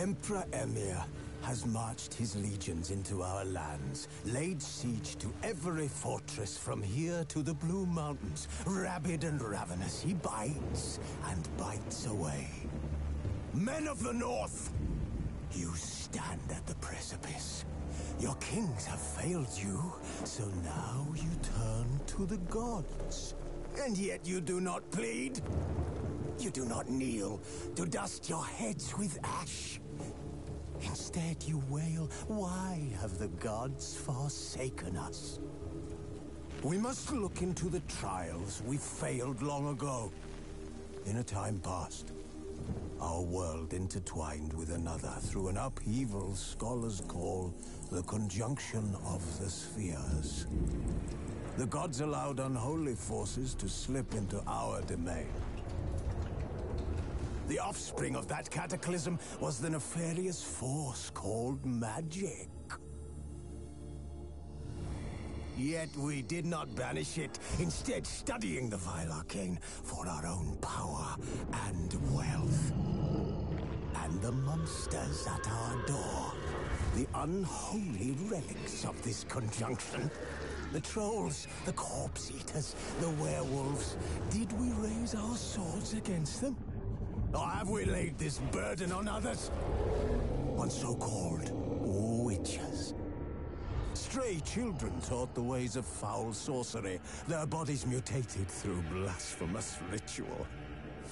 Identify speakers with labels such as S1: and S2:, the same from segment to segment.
S1: Emperor Emir has marched his legions into our lands, laid siege to every fortress from here to the Blue Mountains. Rabid and ravenous, he bites and bites away. Men of the North, you stand at the precipice. Your kings have failed you, so now you turn to the gods. And yet you do not plead. You do not kneel to dust your heads with ash. Instead you wail, why have the gods forsaken us? We must look into the trials we failed long ago. In a time past, our world intertwined with another through an upheaval scholars call the conjunction of the spheres. The gods allowed unholy forces to slip into our domain. The offspring of that cataclysm was the nefarious force called magic. Yet we did not banish it, instead studying the vile arcane for our own power and wealth. And the monsters at our door, the unholy relics of this conjunction. The trolls, the corpse eaters, the werewolves. Did we raise our swords against them? Or have we laid this burden on others? On so-called witches. Stray children taught the ways of foul sorcery, their bodies mutated through blasphemous ritual.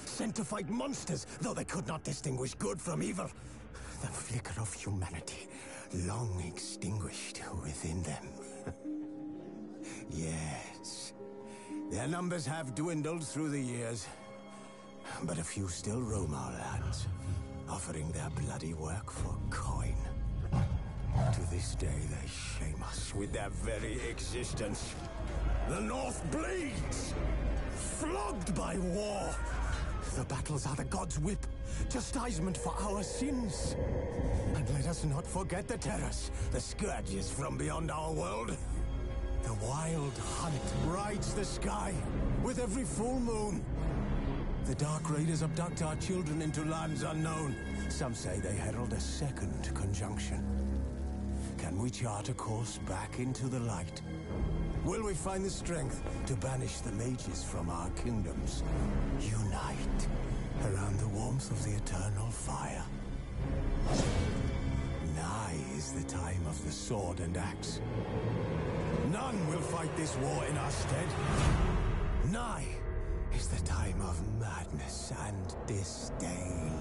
S1: Sent to fight monsters, though they could not distinguish good from evil. The flicker of humanity, long extinguished within them. Yes, their numbers have dwindled through the years. But a few still roam our lands, offering their bloody work for coin. To this day, they shame us with their very existence. The North bleeds, flogged by war. The battles are the gods' whip, chastisement for our sins. And let us not forget the terrors, the scourges from beyond our world. The wild hunt rides the sky with every full moon. The Dark Raiders abduct our children into lands unknown. Some say they herald a second conjunction. Can we chart a course back into the light? Will we find the strength to banish the mages from our kingdoms? Unite around the warmth of the eternal fire. Nigh is the time of the sword and axe. None will fight this war in our stead. Nigh is the time of madness and disdain.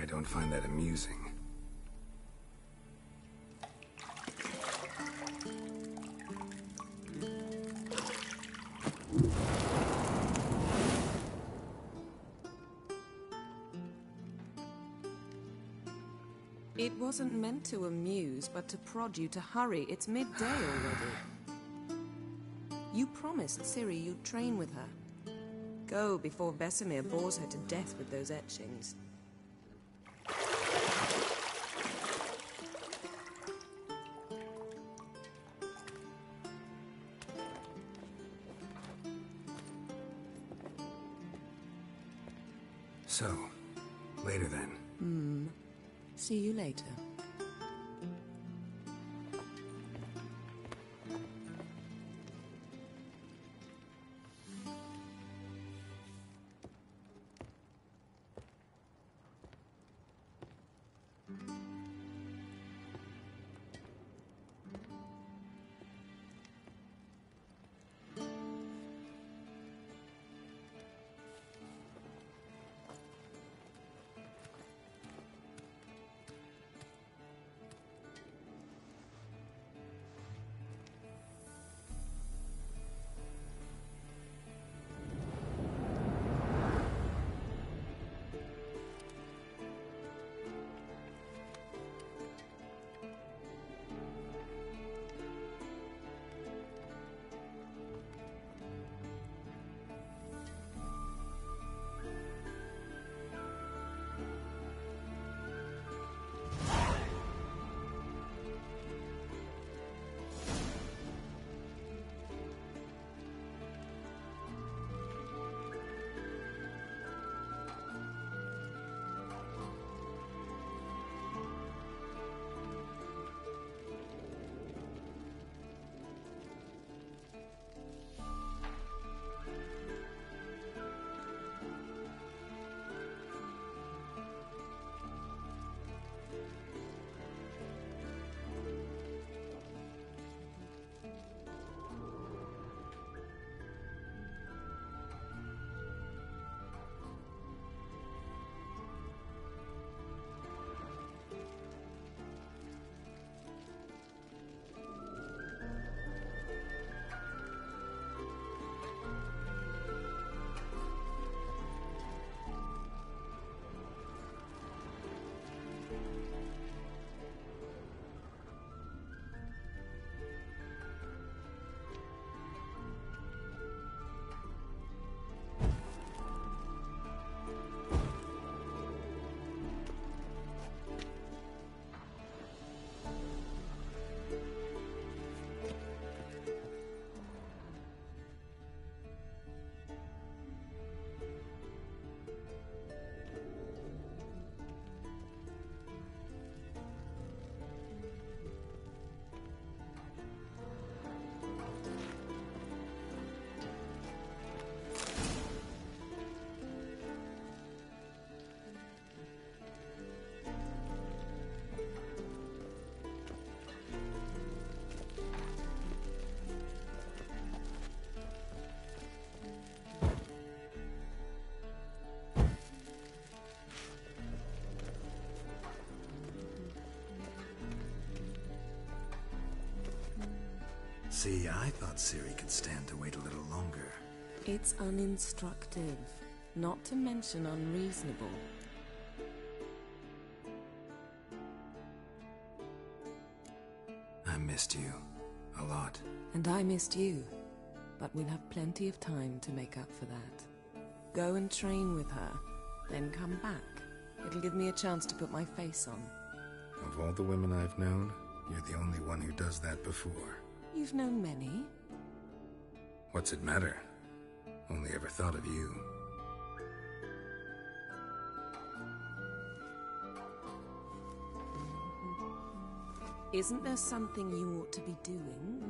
S2: I don't find that amusing.
S3: It wasn't meant to amuse, but to prod you to hurry. It's midday already. You promised Ciri you'd train with her. Go before Vesemir bores her to death with those etchings.
S2: So, later then.
S3: See you later.
S2: See, I thought Ciri could stand to wait a little longer.
S3: It's uninstructive, not to mention unreasonable.
S2: I missed you. A lot.
S3: And I missed you. But we'll have plenty of time to make up for that. Go and train with her, then come back. It'll give me a chance to put my face on.
S2: Of all the women I've known, you're the only one who does that before.
S3: You've known many.
S2: What's it matter? Only ever thought of you.
S3: Isn't there something you ought to be doing?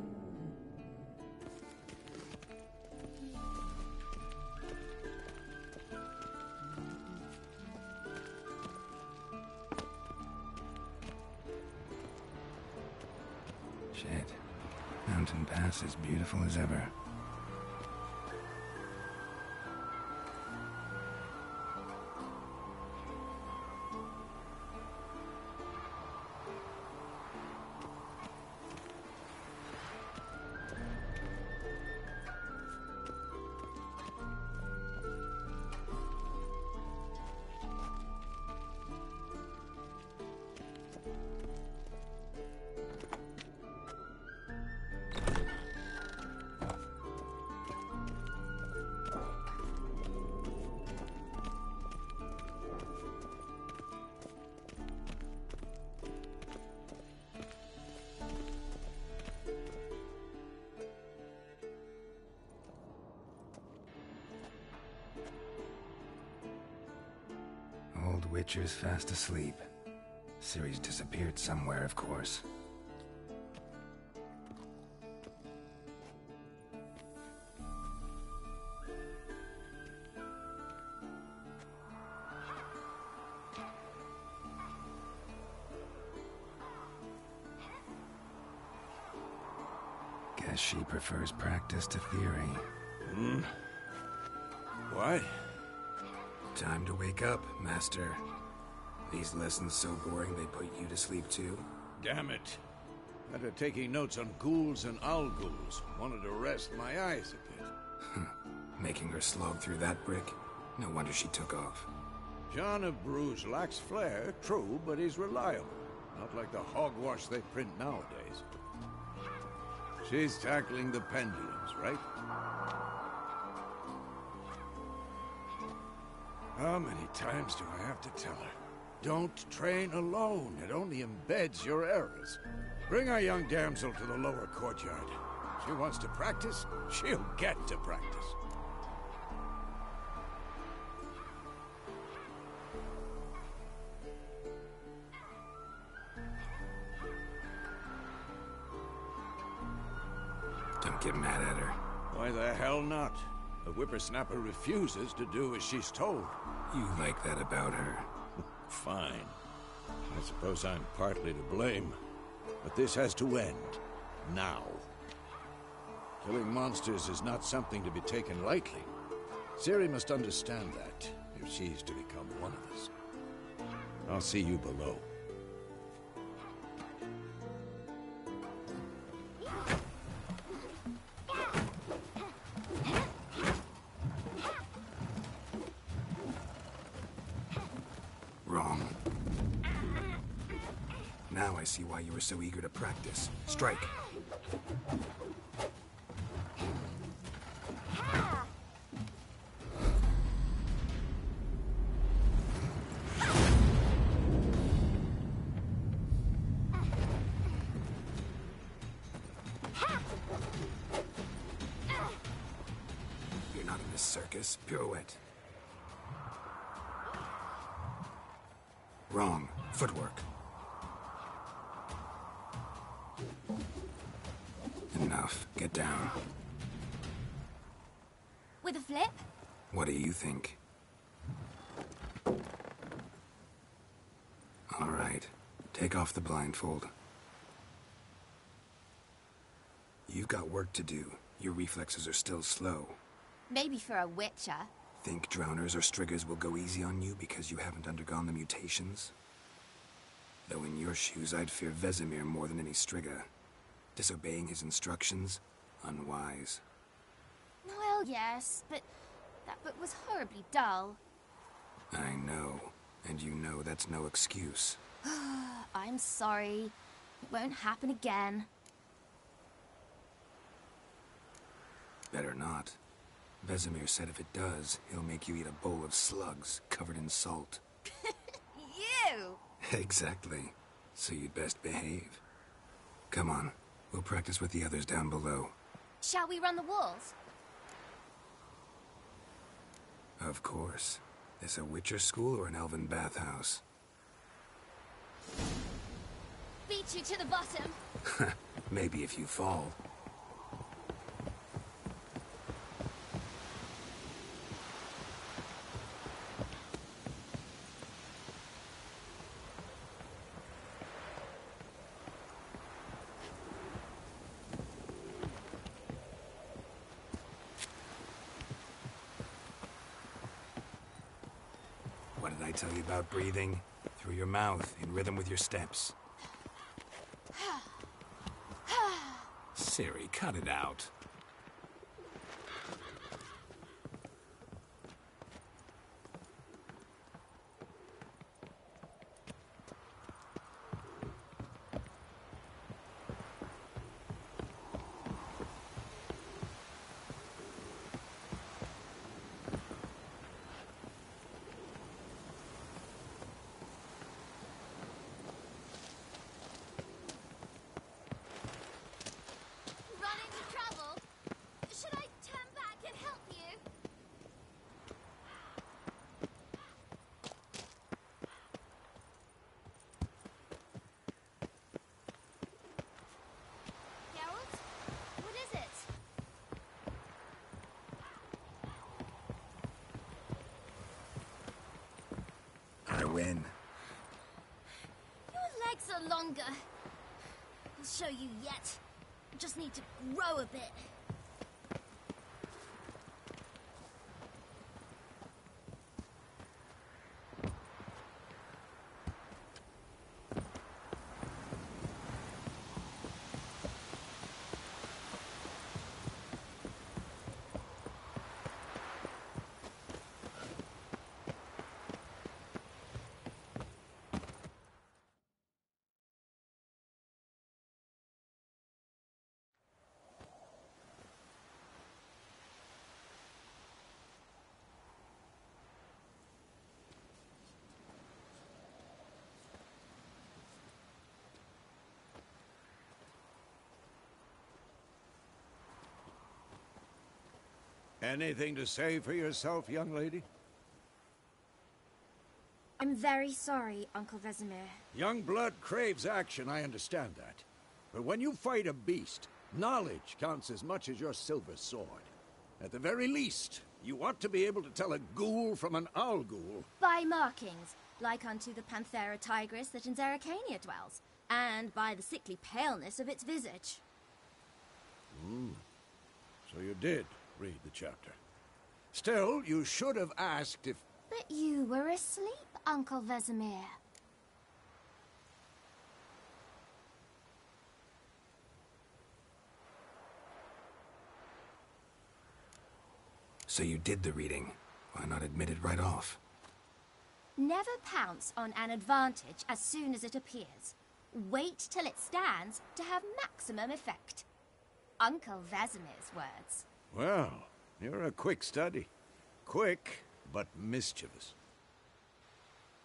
S2: Shit. Mountain Pass is beautiful as ever. Witcher's fast asleep. Ciri's disappeared somewhere, of course. Guess she prefers practice to theory.
S4: What?
S2: Time to wake up, Master. These lessons so boring they put you to sleep too?
S4: Damn it. After taking notes on ghouls and owl-ghouls, wanted to rest my eyes a bit.
S2: Making her slog through that brick? No wonder she took off.
S4: John of Bruges lacks flair, true, but he's reliable. Not like the hogwash they print nowadays. She's tackling the pendulums, right? How many times do I have to tell her? Don't train alone. It only embeds your errors. Bring our young damsel to the lower courtyard. She wants to practice, she'll get to practice.
S2: Don't get mad at her.
S4: Why the hell not? The whippersnapper refuses to do as she's told.
S2: You like that about her.
S4: Fine. I suppose I'm partly to blame. But this has to end. Now. Killing monsters is not something to be taken lightly. Ciri must understand that, if she's to become one of us. I'll see you below.
S2: Wrong. Now I see why you were so eager to practice. Strike. You're not in this circus. Pirouette. Wrong. Footwork. Enough. Get down.
S5: With a flip?
S2: What do you think? All right. Take off the blindfold. You've got work to do. Your reflexes are still slow.
S5: Maybe for a witcher.
S2: Think drowners or striggers will go easy on you because you haven't undergone the mutations? Though in your shoes, I'd fear Vesemir more than any strigger. Disobeying his instructions? Unwise.
S5: Well, yes, but that book was horribly dull.
S2: I know. And you know that's no excuse.
S5: I'm sorry. It won't happen again.
S2: Better not. Vesemir said if it does, he'll make you eat a bowl of slugs covered in salt.
S5: You!
S2: Exactly. So you'd best behave. Come on. We'll practice with the others down below.
S5: Shall we run the walls?
S2: Of course. This a Witcher school or an elven bathhouse?
S5: Beat you to the bottom.
S2: Maybe if you fall. What did I tell you about breathing? Through your mouth, in rhythm with your steps. Ciri, cut it out.
S5: Run into trouble?
S2: go in.
S5: Your legs are longer. I'll show you yet. Just need to grow a bit.
S4: Anything to say for yourself, young lady?
S5: I'm very sorry, Uncle Vesemir.
S4: Young blood craves action, I understand that. But when you fight a beast, knowledge counts as much as your silver sword. At the very least, you want to be able to tell a ghoul from an owl ghoul.
S5: By markings, like unto the Panthera tigris that in Zerrikania dwells, and by the sickly paleness of its visage.
S4: So you did read the chapter. Still, you should have asked if...
S5: But you were asleep, Uncle Vesemir.
S2: So you did the reading. Why not admit it right off?
S5: Never pounce on an advantage as soon as it appears. Wait till it stands to have maximum effect. Uncle Vesemir's words.
S4: Well, you're a quick study. Quick, but mischievous.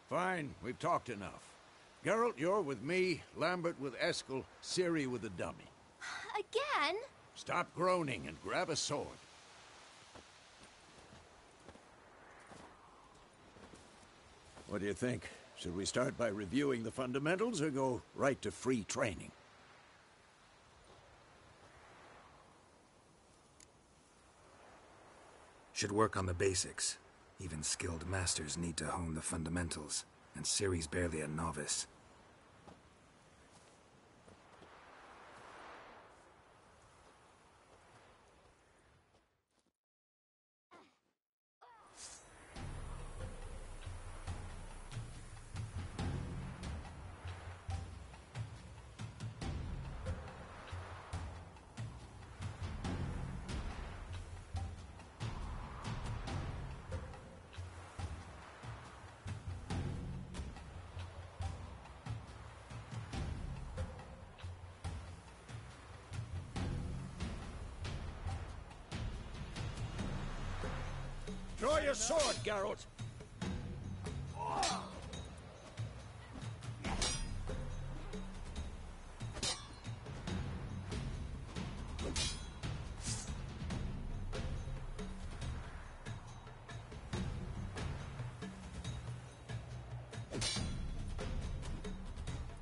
S4: Fine, we've talked enough. Geralt, you're with me, Lambert with Eskel, Ciri with the dummy.
S5: Again?
S4: Stop groaning and grab a sword. What do you think? Should we start by reviewing the fundamentals or go right to free training?
S2: Should work on the basics. Even skilled masters need to hone the fundamentals, and Ciri's barely a novice.
S4: Draw your sword, Geralt!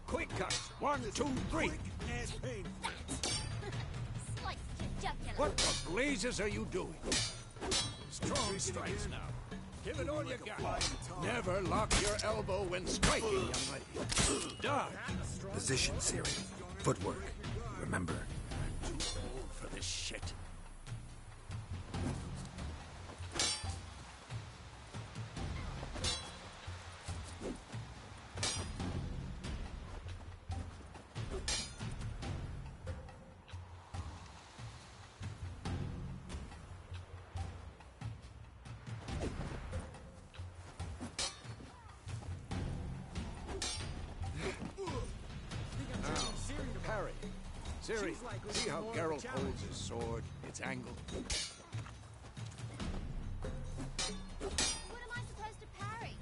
S4: Quick cuts! 1, 2, 3!
S5: Slice your jugular.
S4: What the blazes are you doing? Strong strikes now. Give it all you got. Never lock your elbow when striking, young lady. Dodge.
S2: Position, Ciri. Footwork. Remember.
S4: I'm too old for this shit. Parry. Ciri, see how Geralt holds his sword? It's angled.
S5: What am I supposed to parry?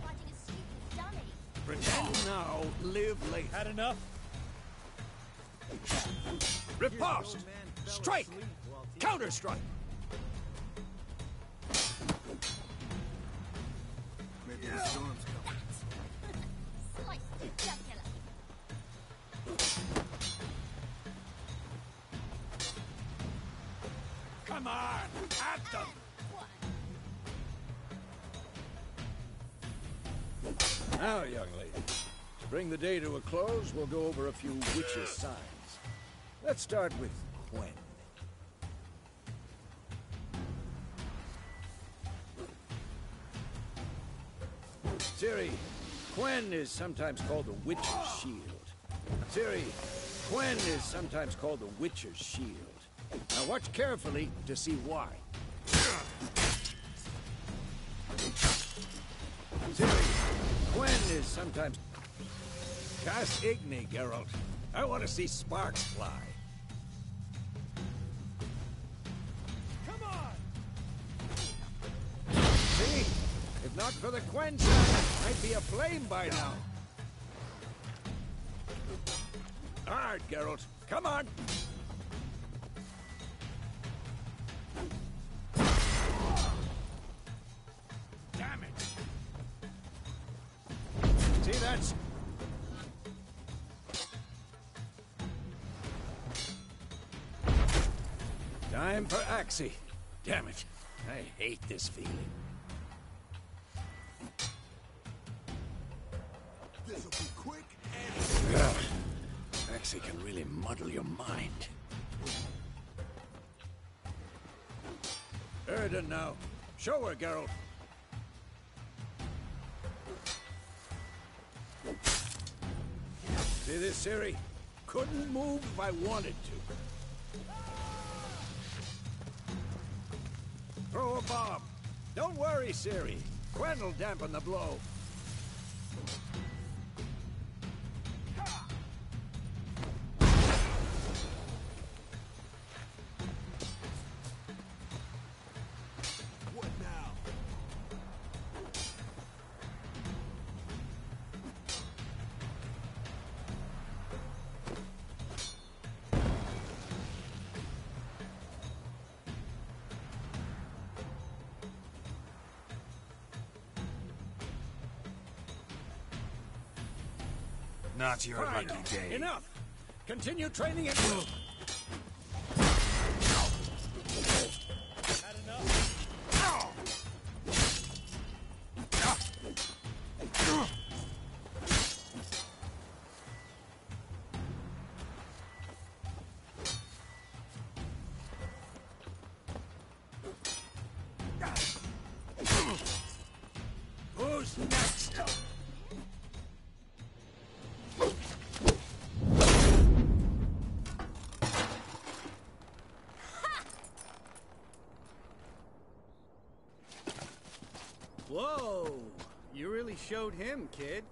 S5: Fighting a stupid dummy.
S4: Pretend now, live later.
S6: Had enough?
S4: Riposte! Strike! Counter-strike!
S2: Maybe the storm's coming.
S5: Slice your jugular.
S4: Come on! At them!
S5: What?
S4: Now, young lady, to bring the day to a close, we'll go over a few witches' signs. Let's start with Quen. Ciri, Quen is sometimes called the Witcher's Shield. Ciri, Quen is sometimes called the Witcher's Shield. Now watch carefully to see why. Ciri, Quen is sometimes... Cast Igni, Geralt. I want to see sparks fly. Come on! See? If not for the Quen sign, I'd be aflame by now. All right, Geralt. Come on! Damn it! See, that's... Time for Axii. Damn it. I hate this feeling.
S1: This'll be quick and...
S4: Ugh. Axii can really muddle your mind. Erden now. Show her, Geralt. See this, Ciri? Couldn't move if I wanted to. Throw a bomb. Don't worry, Ciri. Quen will dampen the blow.
S1: What now?
S2: Not your
S4: Fine.
S2: lucky day.
S4: Enough. Continue training it. Who's next?
S6: Whoa! You really showed him, kid.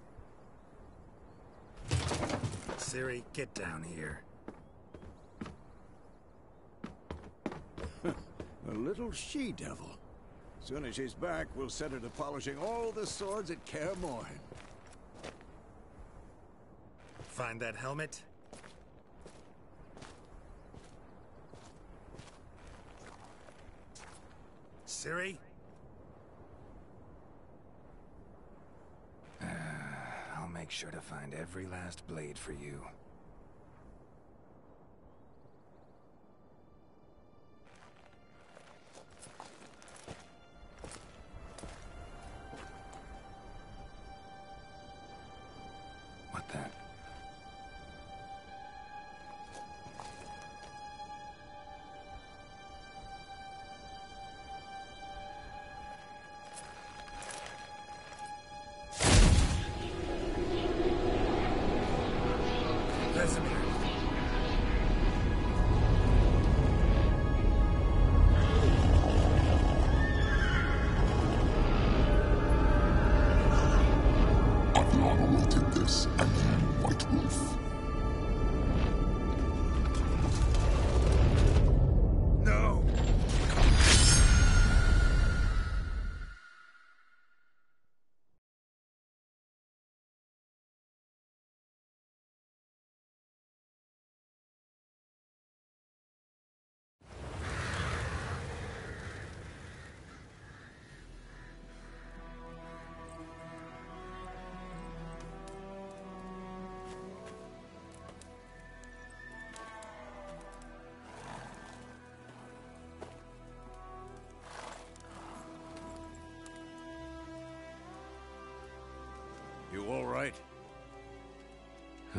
S2: Ciri, get down here.
S4: A little she-devil. Soon as she's back, we'll set her to polishing all the swords at Kaer Morhen.
S2: Find that helmet? Ciri? I'll make sure to find every last blade for you. What the? Vesemir.
S7: Adriana will take this, and you, White Wolf.
S2: No!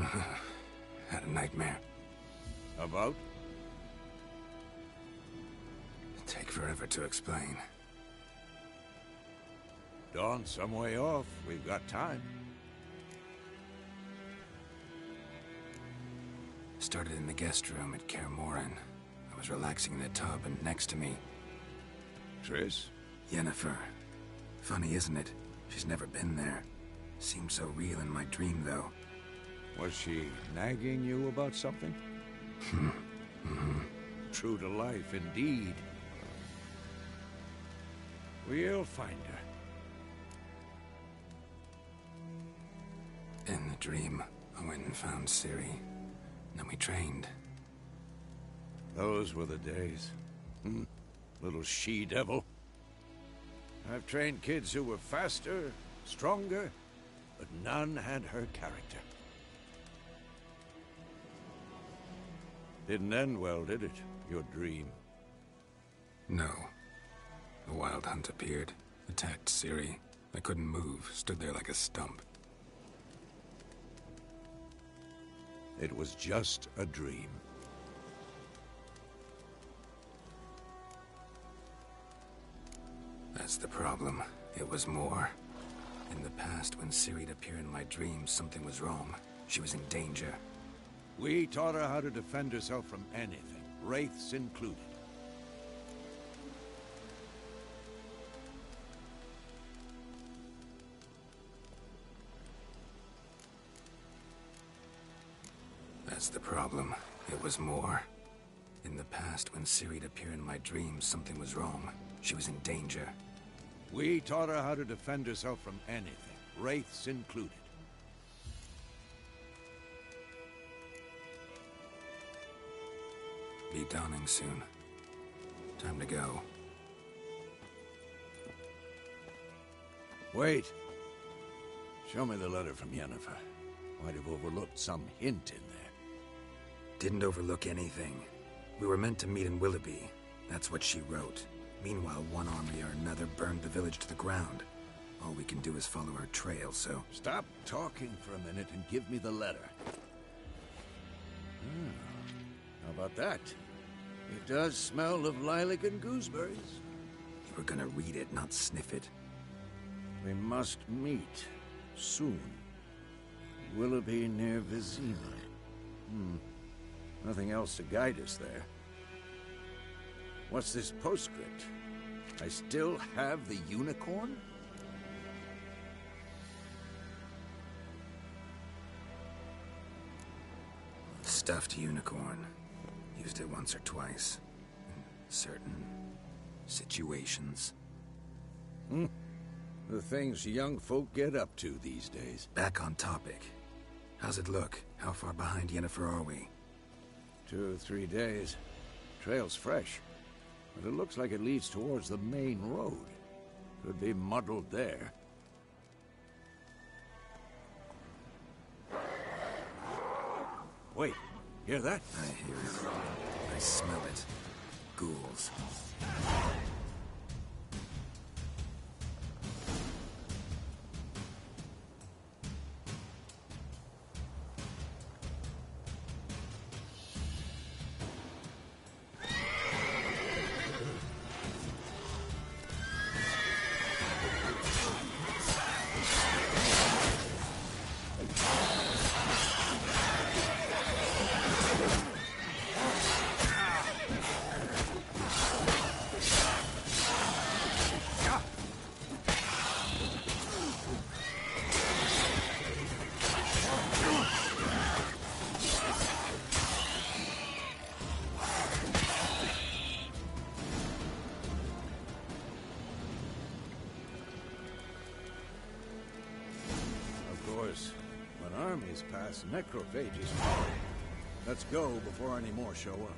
S2: Had a nightmare.
S4: About?
S2: Take forever to explain.
S4: Dawn's some way off. We've got time.
S2: Started in the guest room at Kaer Morhen. I was relaxing in the tub, and next to me...
S4: Triss?
S2: Yennefer. Funny, isn't it? She's never been there. Seemed so real in my dream, though.
S4: Was she nagging you about something? True to life, indeed. We'll find her.
S2: In the dream, I went and found Ciri. Then we trained.
S4: Those were the days. Little she-devil. I've trained kids who were faster, stronger, but none had her character. Didn't end well, did it? Your dream?
S2: No. A wild hunt appeared, attacked Ciri. I couldn't move, stood there like a stump.
S4: It was just a dream.
S2: That's the problem. It was more. In the past, when Ciri'd appear in my dreams, something was wrong. She was in danger.
S4: We taught her how to defend herself from anything, wraiths included.
S2: That's the problem. It was more. In the past, when Ciri'd appear in my dreams, something was wrong. She was in danger.
S4: We taught her how to defend herself from anything, wraiths included.
S2: Be dawning soon. Time to go.
S4: Wait. Show me the letter from Yennefer. Might have overlooked some hint in there.
S2: Didn't overlook anything. We were meant to meet in Willoughby. That's what she wrote. Meanwhile, one army or another burned the village to the ground. All we can do is follow her trail, so...
S4: Stop talking for a minute and give me the letter. How about that? It does smell of lilac and gooseberries.
S2: You were gonna read it, not sniff it.
S4: We must meet. Soon. Willoughby near Vizima. Nothing else to guide us there. What's this postscript? I still have the unicorn?
S2: Stuffed unicorn. Used it once or twice. In certain situations.
S4: The things young folk get up to these days.
S2: Back on topic. How's it look? How far behind Yennefer are we?
S4: 2 or 3 days. Trail's fresh. But it looks like it leads towards the main road. Could be muddled there. Wait, hear that?
S2: I hear it. I smell it. Ghouls.
S4: When armies pass, necrophages follow. Let's go before any more show up.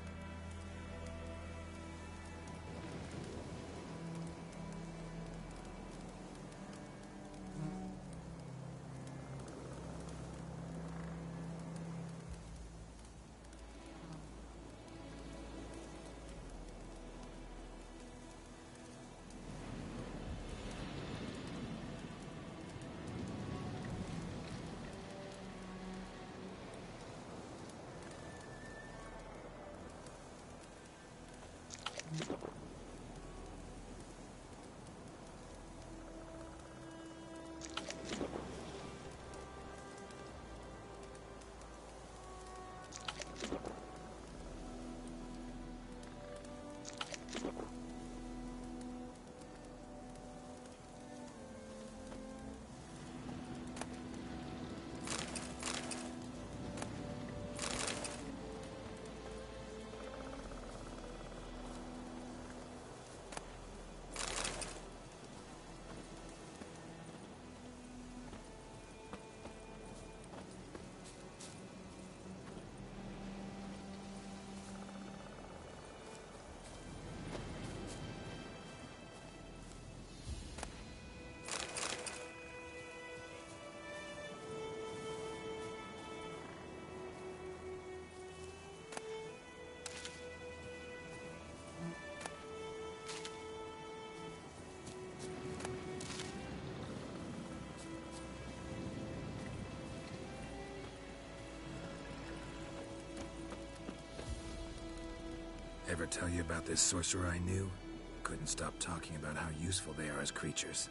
S2: Ever tell you about this sorcerer I knew? Couldn't stop talking about how useful they are as creatures.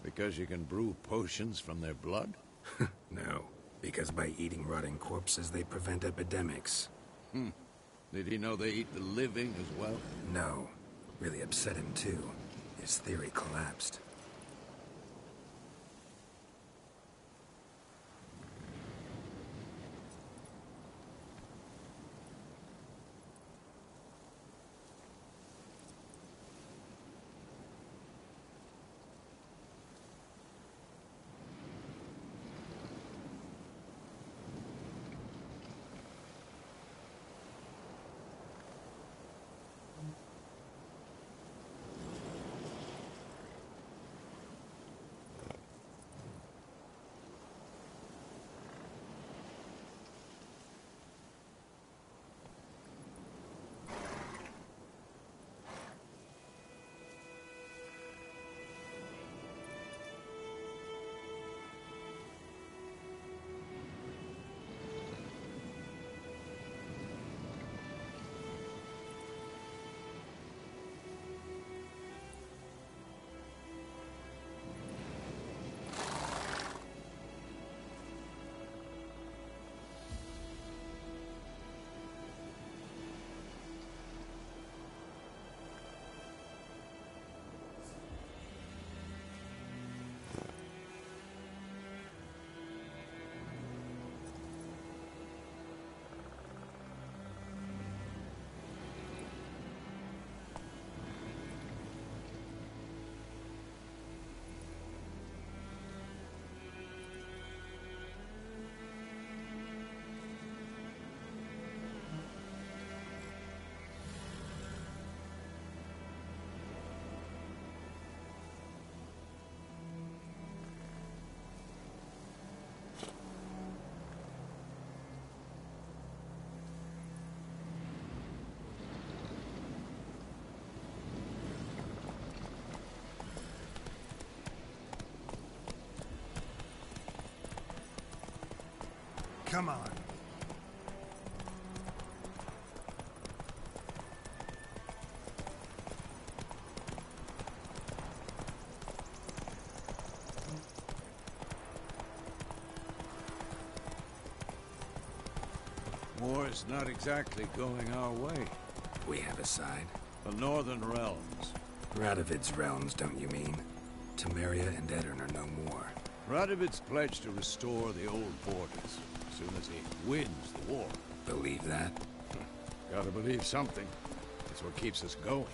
S4: Because you can brew potions from their blood?
S2: No, because by eating rotting corpses, they prevent epidemics.
S4: Did he know they eat the living as well?
S2: No. Really upset him, too. His theory collapsed.
S8: Come on.
S4: War's not exactly going our way.
S2: We have a side.
S4: The Northern Realms.
S2: Radovid's realms, don't you mean? Temeria and Edirn are no more.
S4: Radovid's pledged to restore the old borders as soon as he wins the war.
S2: Believe that?
S4: Gotta believe something. It's what keeps us going.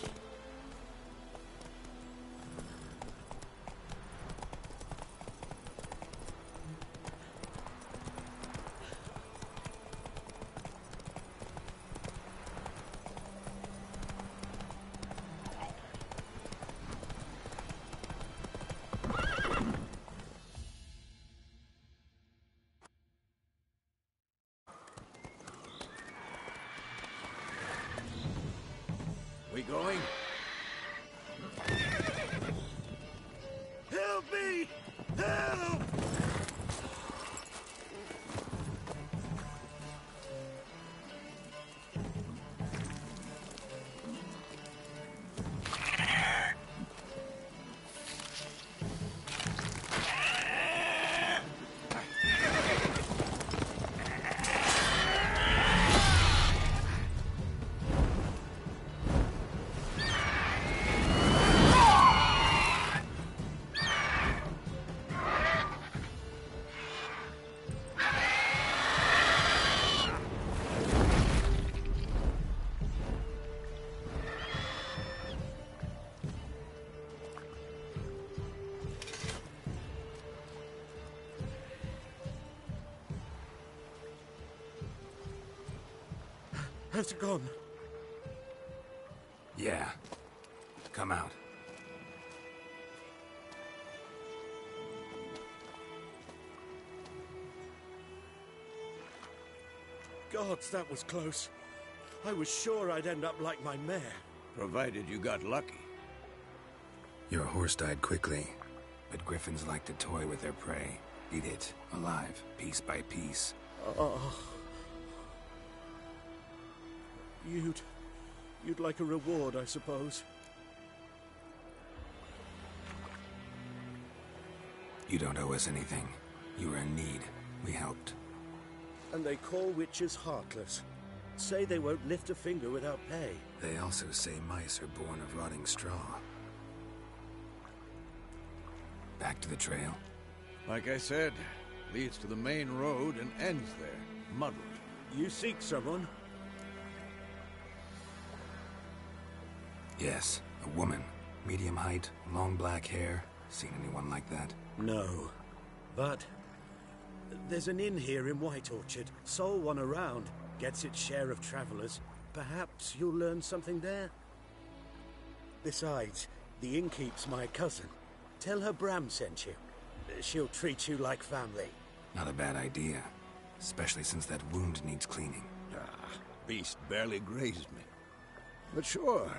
S4: We going?
S8: Help me! Help! Has it gone?
S2: Yeah. Come out.
S8: Gods, that was close. I was sure I'd end up like my mare.
S4: Provided you got lucky.
S2: Your horse died quickly, but griffins like to toy with their prey. Eat it, alive, piece by piece.
S8: Oh. You'd like a reward, I suppose.
S2: You don't owe us anything. You were in need. We helped.
S8: And they call witches heartless. Say they won't lift a finger without pay.
S2: They also say mice are born of rotting straw. Back to the trail?
S4: Like I said, leads to the main road and ends there, muddled.
S8: You seek someone?
S2: Yes, a woman. Medium height, long black hair. Seen anyone like that?
S8: No. But there's an inn here in White Orchard. Sole one around. Gets its share of travelers. Perhaps you'll learn something there? Besides, the innkeep's my cousin. Tell her Bram sent you. She'll treat you like family.
S2: Not a bad idea. Especially since that wound needs cleaning.
S4: Beast barely grazed me. But sure,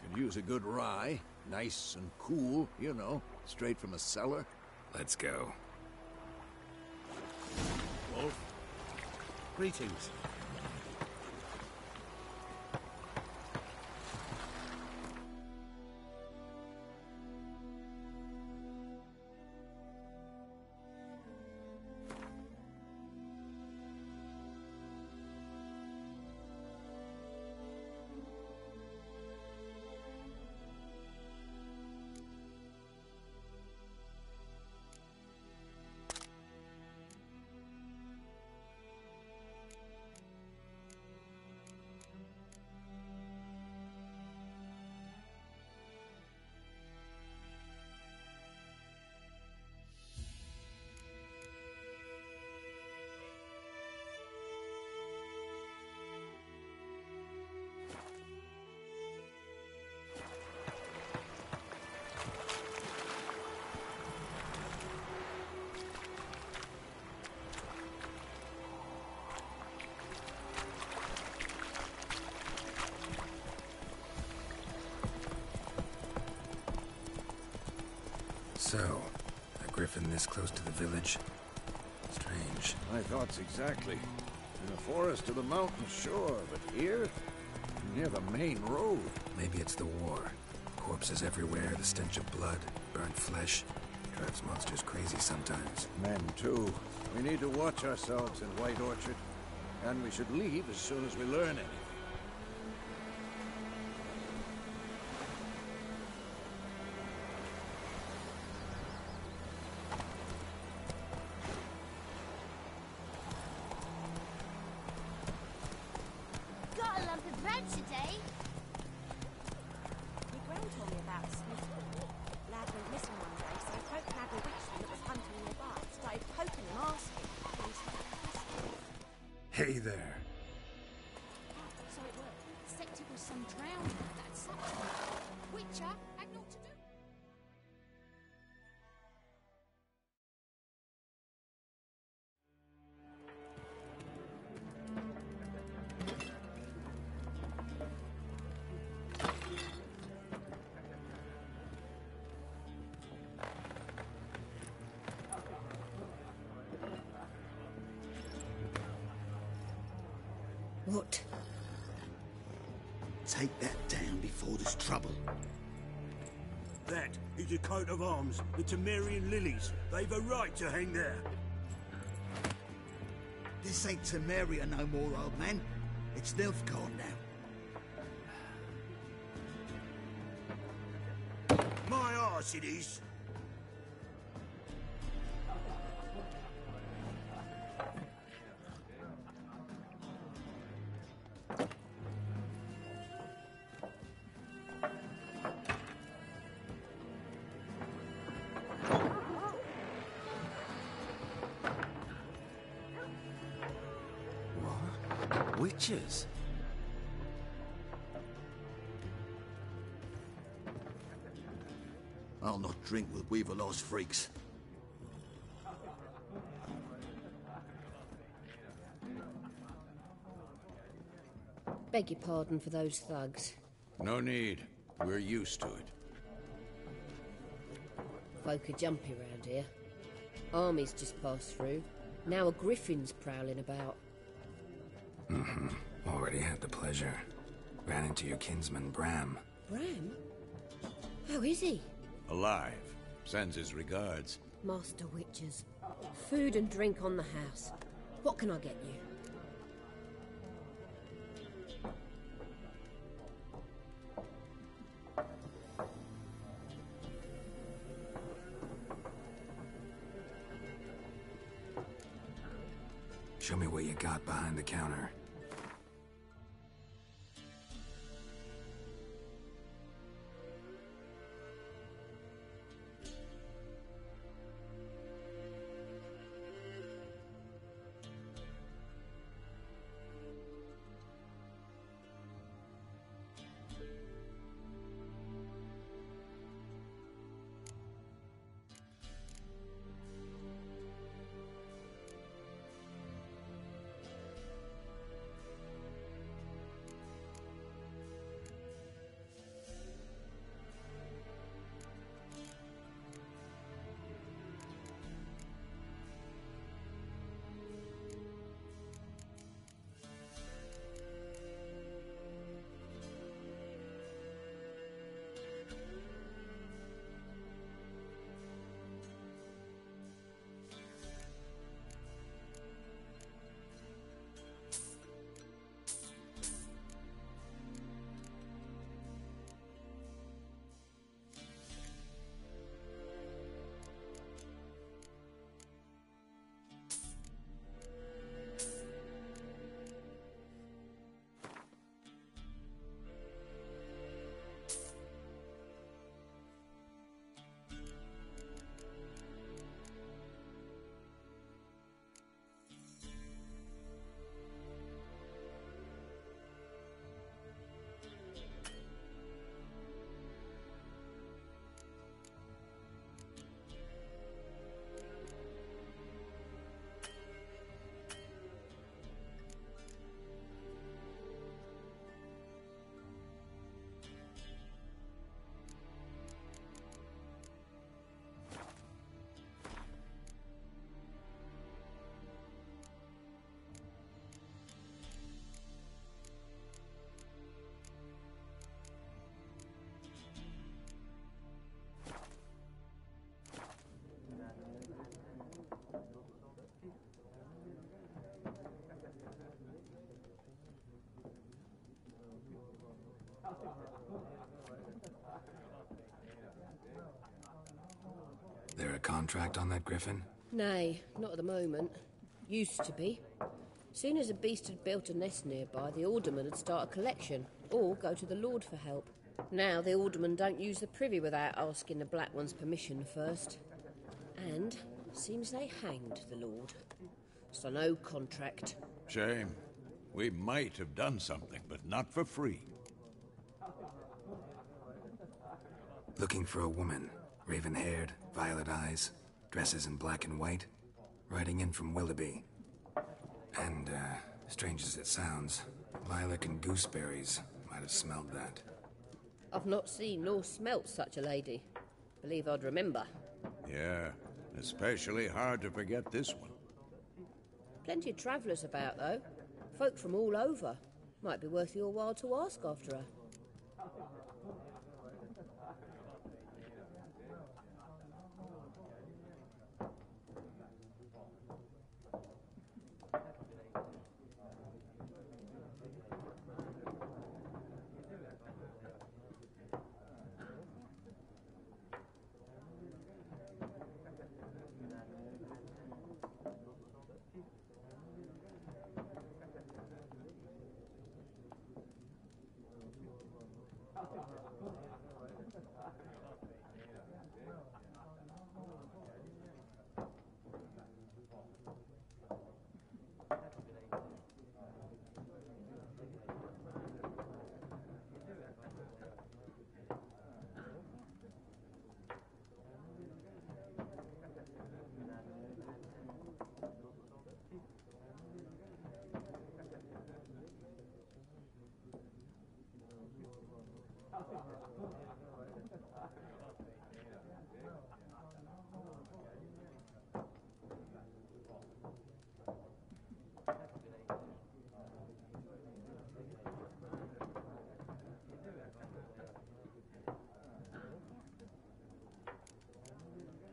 S4: could use a good rye. Nice and cool, you know, straight from a cellar.
S2: Let's go.
S4: Wolf.
S8: Greetings.
S2: So, a griffin this close to the village? Strange. village.
S4: My thoughts exactly. In the forest of the mountains, sure, but here? Near the main road.
S2: Maybe it's the war. Corpses everywhere, the stench of blood, burnt flesh. Drives monsters crazy sometimes.
S4: Men, too. We need to watch ourselves in White Orchard. And we should leave as soon as we learn anything.
S5: Got a lump of bread today.
S9: My gran told me about a Smith. Lad went missing one day, so folk had a witchman that was hunting nearby. Started poking him, asking. And he started whistling.
S2: Hey there.
S5: So it worked. Except it was some drowning that sucked him. Witcher had naught to do.
S3: What?
S10: Take that down before there's trouble.
S8: That is a coat of arms, the Temerian lilies. They've a right to hang there.
S10: This ain't Temeria no more, old man. It's Nilfgaard now.
S8: My arse it is.
S2: What? Witches?
S10: I'll not drink with Weaverlost freaks.
S11: Beg your pardon for those thugs.
S4: No need. We're used to it.
S11: Folk are jumpy round here. Armies just passed through. Now a griffin's prowling about.
S2: Mm-hmm. Already had the pleasure. Ran into your kinsman, Bram.
S11: Bram? How is he?
S4: Alive. Sends his regards.
S11: Master Witchers. Food and drink on the house. What can I get you?
S2: Show me what you got behind the counter. there a contract on that griffin?
S11: Nay, not at the moment. Used to be. Soon as a beast had built a nest nearby, the alderman would start a collection, or go to the Lord for help. Now the aldermen don't use the privy without asking the Black One's permission first. And seems they hanged the Lord. So no contract.
S4: Shame. We might have done something, but not for free.
S2: Looking for a woman. Raven-haired, violet eyes, dresses in black and white. Riding in from Willoughby. And, strange as it sounds, lilac and gooseberries might have smelled that.
S11: I've not seen nor smelt such a lady. Believe I'd remember.
S4: Yeah, especially hard to forget this one.
S11: Plenty of travellers about, though. Folk from all over. Might be worth your while to ask after her.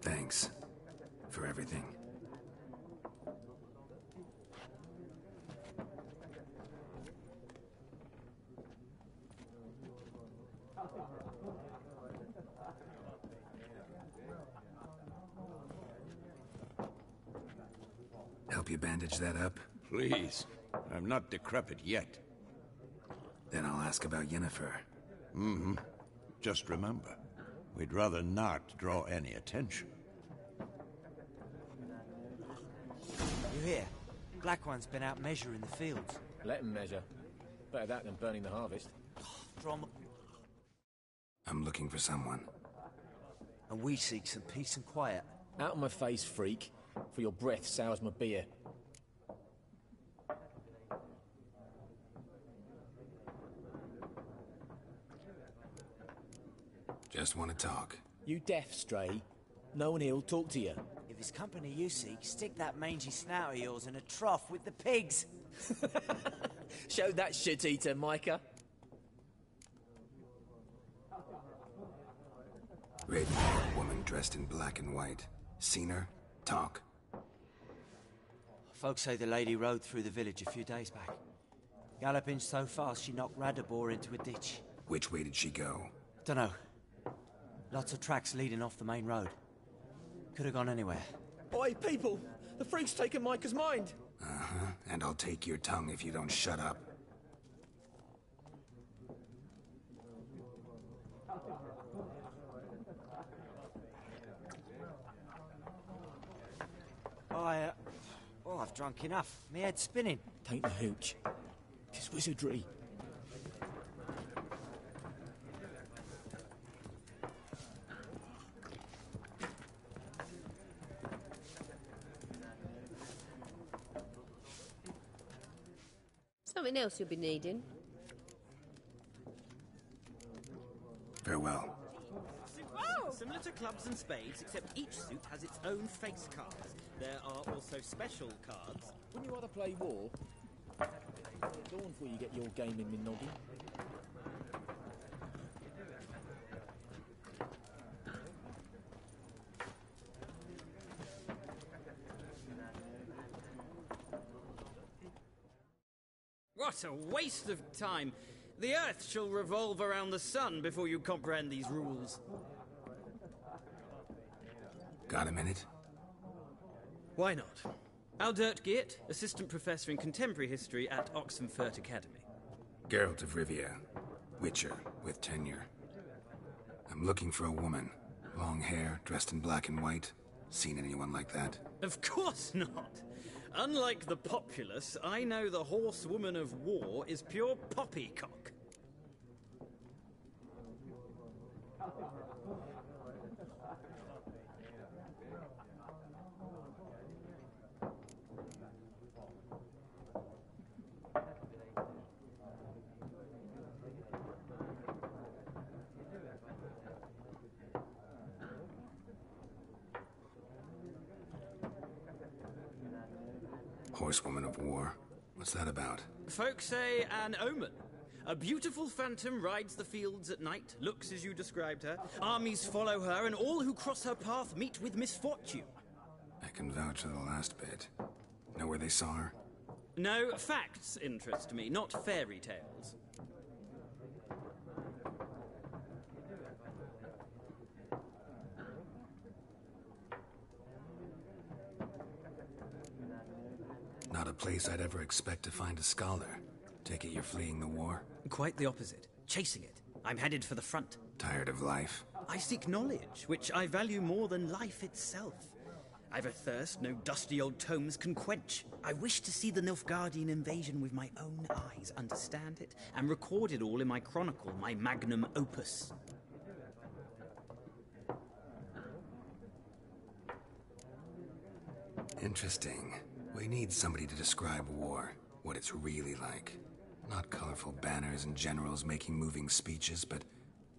S2: Thanks for everything. Help you bandage that up?
S4: Please. I'm not decrepit yet.
S2: Then I'll ask about Yennefer.
S4: Mm-hmm. Just remember, we'd rather not draw any attention.
S12: You hear? Black One's been out measuring the fields.
S13: Let him measure. Better that than burning the harvest.
S12: Drama.
S2: I'm looking for someone.
S12: And we seek some peace and quiet.
S13: Out of my face, freak. For your breath sours my beer.
S2: Just want to talk.
S13: You deaf, Stray? No one here'll talk to you.
S12: If it's company you seek, stick that mangy snout of yours in a trough with the pigs.
S13: Show that shit-eater, Micah.
S2: Raven-haired woman dressed in black and white. Seen her? Talk.
S12: Folks say the lady rode through the village a few days back. Galloping so fast she knocked Radabor into a ditch.
S2: Which way did she go?
S12: Dunno. Lots of tracks leading off the main road. Could have gone anywhere.
S13: Oi, people! The freak's taken Micah's mind!
S2: Uh-huh. And I'll take your tongue if you don't shut up.
S12: I've drunk enough. Me head's spinning.
S13: Tain't the hooch. 'Tis wizardry.
S11: Something else you'll be needing.
S2: Farewell.
S14: Similar to clubs and spades, except each suit has its own face cards. There are also special cards.
S13: Wouldn't you rather play war? Dawn before you get your game in me noggin.
S14: What a waste of time! The Earth shall revolve around the sun before you comprehend these rules.
S2: Got a minute?
S14: Why not? Aldert Geert, Assistant Professor in Contemporary History at Oxenfurt Academy.
S2: Geralt of Rivia, Witcher with tenure. I'm looking for a woman. Long hair, dressed in black and white. Seen anyone like that?
S14: Of course not. Unlike the populace, I know the horsewoman of war is pure poppycock.
S2: Horsewoman of War. What's that about?
S14: Folk say an omen. A beautiful phantom rides the fields at night, looks as you described her. Armies follow her, and all who cross her path meet with misfortune.
S2: I can vouch for the last bit. Know where they saw her?
S14: No, facts interest me, not fairy tales.
S2: Not a place I'd ever expect to find a scholar. Take it you're fleeing the war?
S14: Quite the opposite. Chasing it. I'm headed for the front.
S2: Tired of life?
S14: I seek knowledge, which I value more than life itself. I've a thirst no dusty old tomes can quench. I wish to see the Nilfgaardian invasion with my own eyes, understand it, and record it all in my chronicle, my magnum opus.
S2: Interesting. We need somebody to describe war, what it's really like. Not colorful banners and generals making moving speeches, but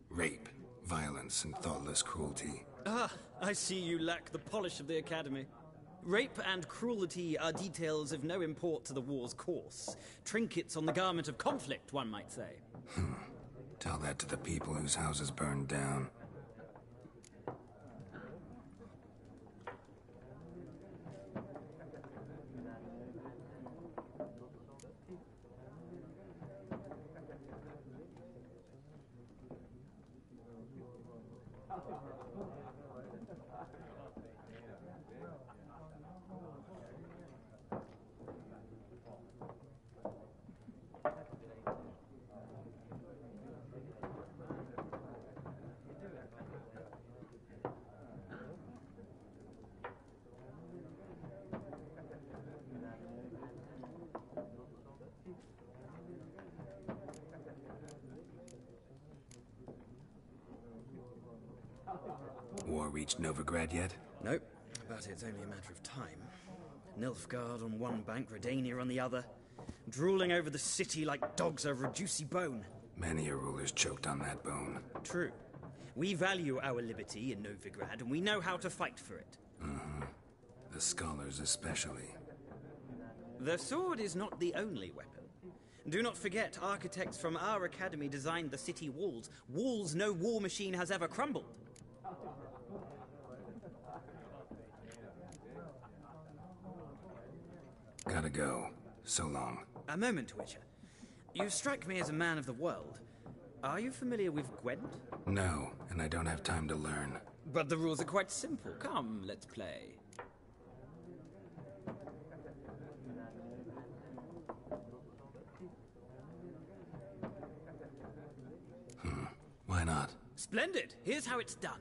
S2: rape, violence, and thoughtless cruelty.
S14: Ah, I see you lack the polish of the Academy. Rape and cruelty are details of no import to the war's course. Trinkets on the garment of conflict, one might say.
S2: Tell that to the people whose houses burned down. War reached Novigrad yet?
S14: Nope, but it's only a matter of time. Nilfgaard on one bank, Redania on the other, drooling over the city like dogs over a juicy bone.
S2: Many a ruler's choked on that bone.
S14: True. We value our liberty in Novigrad, and we know how to fight for it.
S2: The scholars especially.
S14: The sword is not the only weapon. Do not forget, architects from our academy designed the city walls. Walls no war machine has ever crumbled.
S2: Gotta go. So long.
S14: A moment, Witcher. You strike me as a man of the world. Are you familiar with Gwent?
S2: No, and I don't have time to learn.
S14: But the rules are quite simple. Come, let's play.
S2: Why not?
S14: Splendid! Here's how it's done.